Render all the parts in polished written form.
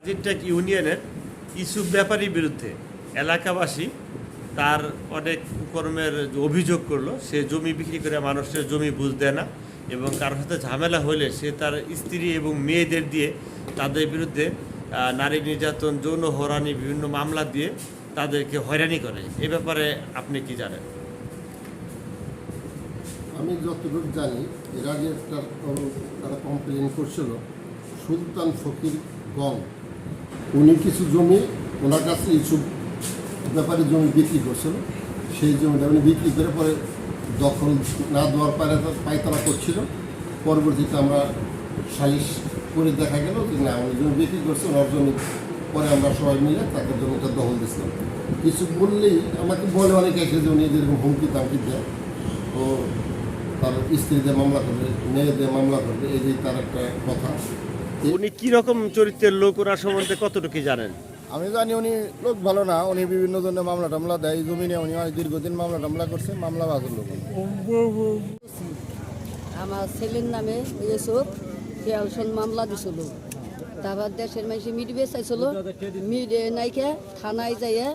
আজিরটেক ইউনিয়নের ইসুফ ব্যাপারীর বিরুদ্ধে এলাকাবাসী তার অনেক কর্মের অভিযোগ করলো। সে জমি বিক্রি করে মানুষের জমি বুঝ দেয় না এবং কারোর সাথে ঝামেলা হলে সে তার স্ত্রী এবং মেয়েদের দিয়ে তাদের বিরুদ্ধে নারী নির্যাতন, যৌন হয়রানি বিভিন্ন মামলা দিয়ে তাদেরকে হয়রানি করে। এ ব্যাপারে আপনি কি জানেন? আমি যতটুকু জানি, এর আগে তারা কমপ্লেন করছিল সুলতান ফকির গং, উনি কিছু জমি ওনার কাছে ইসুফ ব্যাপারে জমি বিক্রি করছিল। সেই জমিটা উনি বিক্রি করে পরে দখল না দেওয়ার পায়তারা করছিল। পরবর্তীতে আমরা সালিশ করে দেখা গেল যে না, উনি জমি বিক্রি করছে ওনার জমি। পরে আমরা সবাই মিলে তাকে জমিটা দখল দিয়েছিলাম। কিছু বললেই আমাকে বলে অনেকে এসে যে উনি যেরকম হুমকি তামকি দেয়, তো তার স্ত্রীদের মামলা করবে, মেয়েদের মামলা করবে, এই যে তার একটা কথা। উনি কি রকম চরিত্রের লোক, ওনার সম্বন্ধে কতটুকু জানেন? আমি জানি উনি লোক ভালো না, উনি বিভিন্ন ধরনের মামলা টামলা দেয়। জমি নিয়ে উনি দীর্ঘদিন মামলা টামলা করছে, মামলা বাজুর লোক। আমার ছেলের নামে ইউসুফ পেনশন মামলা দিছিল। তারপর দেশের মানুষে মিটবে চাইছিল, মিটে নাইকে থানায় যাইয়ে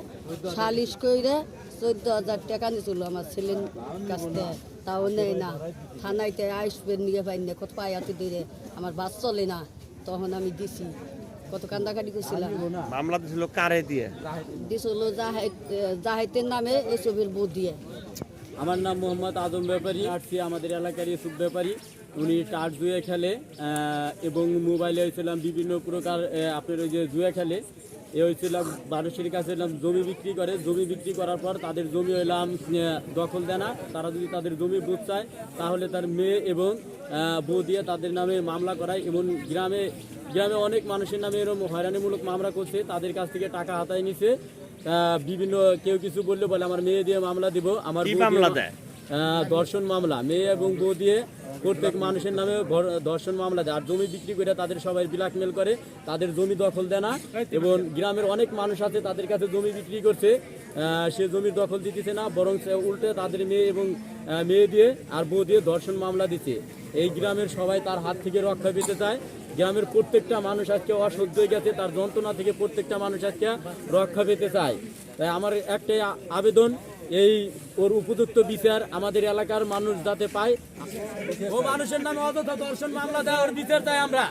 সালিশ করে 14,000 টাকা নিছিল আমার ছেলের কাছ থেকে। তাও নেই না, থানাইতে আসবে নিয়ে পাই না, কত পায়াতে দিয়ে আমার বাস চলে না। তখন আমি দিছি, কত কান্দাকাটি করছিলাম। মামলা দিছিল কারে দিয়ে? দিছিল জাহিদের নামে এসবের বউ দিয়ে। আমার নাম মোহাম্মদ আদম ব্যাপারী, আসছি আমাদের এলাকার ইসুফ ব্যাপারী। উনি টার জুয়ে খেলে এবং মোবাইলে হয়েছিলাম বিভিন্ন প্রকার আপনার ওই যে জুয়ে খেলে। এ হয়েছিলাম মানুষের কাছে এলাম জমি বিক্রি করে। জমি বিক্রি করার পর তাদের জমি হইলাম দখল দেয় না। তারা যদি তাদের জমি বুঝ চায় তাহলে তার মেয়ে এবং বউ দিয়ে তাদের নামে মামলা করায়। এবং গ্রামে অনেক মানুষের নামে এরকম হয়রানিমূলক মামলা করছে, তাদের কাছ থেকে টাকা হাতায় নিছে। বিভিন্ন কেউ কিছু বললে বলে আমার মেয়ে দিয়ে মামলা দিব, আমার মামলা দেয় ধর্ষণ মামলা, মেয়ে এবং বউ দিয়ে প্রত্যেক মানুষের নামে ধর্ষণ মামলা দেয়। আর জমি বিক্রি করে তাদের সবাই ব্ল্যাকমেল করে, তাদের জমি দখল দেয় না। এবং গ্রামের অনেক মানুষ আছে তাদের কাছে জমি বিক্রি করছে, সে জমির দখল দিতেছে না, বরং উল্টে তাদের মেয়ে এবং মেয়ে দিয়ে আর বউ দিয়ে ধর্ষণ মামলা দিচ্ছে। এই গ্রামের সবাই তার হাত থেকে রক্ষা পেতে চায়। গ্রামের প্রত্যেকটা মানুষ আজকে অসহ্য হয়ে গেছে, তার যন্ত্রণা থেকে প্রত্যেকটা মানুষ আজকে রক্ষা পেতে চায়। তাই আমার একটাই আবেদন, এই ওর উপযুক্ত বিচার আমাদের এলাকার মানুষ যাতে পায়। ও মানুষের নামে অযথা ধর্ষণ মামলা দেয়, ওর বিচার চাই আমরা।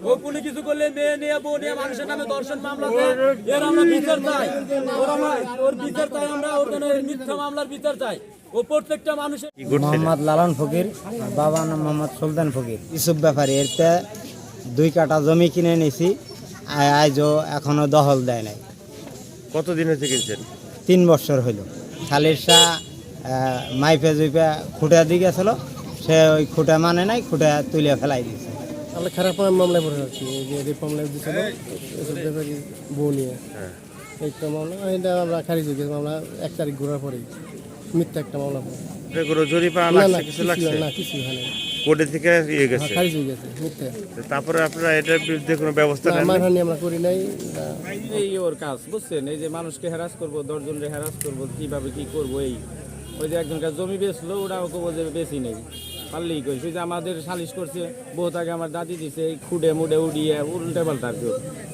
ও কোনো কিছু করলে মেয়ে নিয়ে বউ নিয়ে মানুষের নামে ধর্ষণ মামলা দেয়, এর আমরা বিচার চাই। ওর বিচার চাই আমরা, ওর জন্য মিথ্যা মামলার বিচার চাই। ও প্রত্যেকটা মানুষের। মোহাম্মদ লালন ফকির, বাবা নাম মোহাম্মদ সুলতান ফকির, ইসুফ ব্যাপারী। এরতে 2 কাঠা জমি কিনে নিয়েছি, আজও এখনো দখল দেয় নাই। কতদিন হয়েছে কিনছেন? 3 বছর হইল। খালিরশা মাইপে জুইপে খুঁটা দিয়ে গেছিল, সে ওই খুঁটা মানে নাই, খুঁটা তুলে ফেলাই দিয়েছে। আমরা খারাপ মামলায় পড়ে যাচ্ছি, এই যে রেপ মামলায় দিয়েছিল এসব ব্যাপারী বউ নিয়ে। একটা মামলা এটা আমরা খারিজ হয়ে গেছে, মামলা 1 তারিখ ঘোরার পরেই মিথ্যা একটা মামলা। কিছু লাগছে না, কিছু হয় না, কোর্টে থেকে ইয়ে গেছে, খারিজ হয়ে গেছে মিথ্যা। তারপরে আপনারা এটার বিরুদ্ধে কোনো ব্যবস্থা নেন? মারহানি আমরা করি নাই। এই ওর কাজ বুঝছেন, এই যে মানুষকে হ্যারাস করবো, 10 জনকে হ্যারাস করবো, কিভাবে কি করবো। এই ওই যে একজন কাছে জমি বেচলো, ওরা ওকে বলছে বেশি নেই, পারলেই কইছে যে আমাদের সালিশ করছে, বহুত আগে আমার দাদি দিছে, খুঁড়ে মুড়ে উড়িয়ে উল্টে পাল্টা আর কি।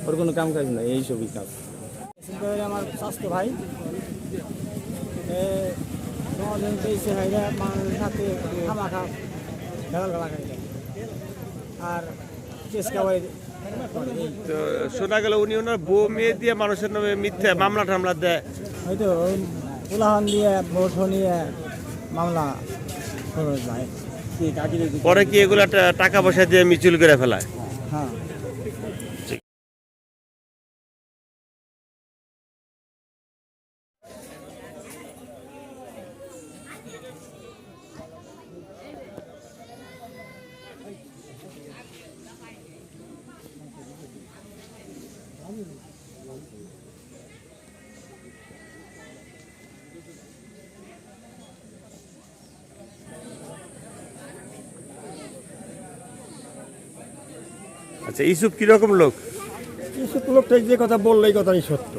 ওর কোনো কাম কাজ নাই, এইসবই কাজ। আমার স্বাস্থ্য ভাই মানুষের সাথে খামাখা আর তো শোনা গেল উনি ওনার বউ মেয়ে দিয়ে মানুষের নামে মিথ্যা মামলা টামলা দেয়। হয়তো উলাহন দিয়ে ভোট নিয়ে মামলা যায়। পরে কি এগুলা টাকা পয়সা দিয়ে মিচুল করে ফেলায়? হ্যাঁ। আচ্ছা, ইসুফ কিরকম লোক? ইসুফ লোকটা যে কথা বললো এই কথাই সত্য।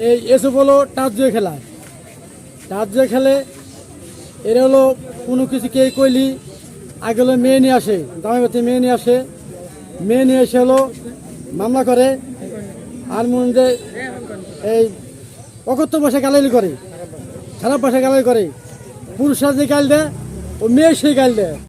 এই এসব হলো টাচ জুয়ে খেলা, টাচ জুয়ে খেলে। এরা হলো কোনো কিছু কে কইলি আগে হলো মেয়ে নিয়ে আসে, দামে বাতে মেয়ে নিয়ে আসে, মেয়ে নিয়ে এসে হলো মামলা করে, আর মনে এই অকথ্য ভাষায় গালাগালি করে, খারাপ ভাষায় গালাগালি করে, পুরুষরা যে গাল দেয় ও মেয়ে সেই গাল দেয়।